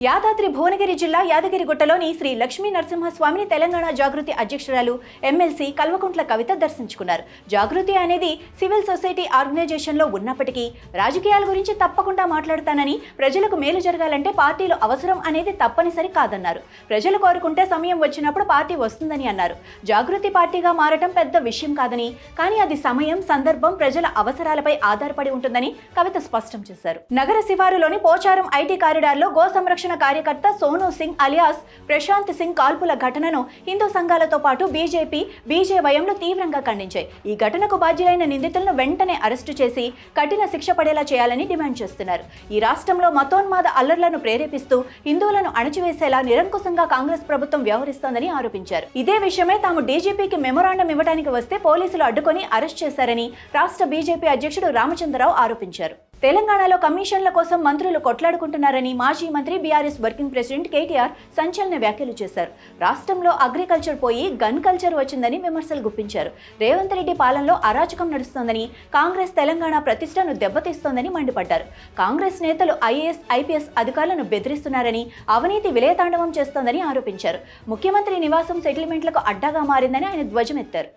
యాదాద్రి భువనగిరి జిల్లా యాదగిరిగుట్టలోని శ్రీ లక్ష్మీ నరసింహస్వామిని తెలంగాణ జాగృతి అధ్యక్షురాలు ఎమ్మెల్సీ కల్వకుంట్ల కవిత దర్శించుకున్నారు. జాగృతి అనేది సివిల్ సొసైటీ ఆర్గనైజేషన్లో ఉన్నప్పటికీ రాజకీయాల గురించి తప్పకుండా మాట్లాడతానని, ప్రజలకు మేలు జరగాలంటే పార్టీలు అవసరం అనేది తప్పనిసరి కాదన్నారు. ప్రజలు కోరుకుంటే సమయం వచ్చినప్పుడు పార్టీ వస్తుందని అన్నారు. జాగృతి పార్టీగా మారటం పెద్ద విషయం కాదని, కానీ అది సమయం, సందర్భం, ప్రజల అవసరాలపై ఆధారపడి ఉంటుందని కవిత స్పష్టం చేశారు. నగర శివారులోని పోచారం ఐటీ కారిడార్లో గో సంరక్షణ కార్యకర్త సోనూ సింగ్ అలియాస్ ప్రశాంత్ సింగ్ కాల్పుల ఘటనను హిందూ సంఘాలతో పాటు బీజేపీ, బీజేవైఎంలు తీవ్రంగా ఖండించాయి. ఈ ఘటనకు బాధ్యులైన నిందితులను వెంటనే అరెస్టు చేసి కఠిన శిక్ష పడేలా చేయాలని డిమాండ్ చేస్తున్నారు. ఈ రాష్ట్రంలో మతోన్మాద అల్లర్లను ప్రేరేపిస్తూ హిందువులను అణచివేసేలా నిరంకుశంగా కాంగ్రెస్ ప్రభుత్వం వ్యవహరిస్తోందని ఆరోపించారు. ఇదే విషయమై తాము డీజీపీకి మెమొరాండం ఇవ్వడానికి వస్తే పోలీసులు అడ్డుకొని అరెస్ట్ చేశారని రాష్ట్ర బీజేపీ అధ్యక్షుడు రామచంద్రరావు ఆరోపించారు. తెలంగాణలో కమిషన్ల కోసం మంత్రులు కొట్లాడుకుంటున్నారని మాజీ మంత్రి బీఆర్ఎస్ వర్కింగ్ ప్రెసిడెంట్ కేటీఆర్ సంచలన వ్యాఖ్యలు చేశారు. రాష్ట్రంలో అగ్రికల్చర్ పోయి గన్ కల్చర్ వచ్చిందని విమర్శలు గుప్పించారు. రేవంత్ రెడ్డి పాలనలో అరాచకం నడుస్తోందని, కాంగ్రెస్ తెలంగాణ ప్రతిష్టను దెబ్బతీస్తోందని మండిపడ్డారు. కాంగ్రెస్ నేతలు ఐఏఎస్, ఐపీఎస్ అధికారులను బెదిరిస్తున్నారని, అవినీతి విలయతాండవం చేస్తోందని ఆరోపించారు. ముఖ్యమంత్రి నివాసం సెటిల్మెంట్లకు అడ్డాగా మారిందని ఆయన ధ్వజమెత్తారు.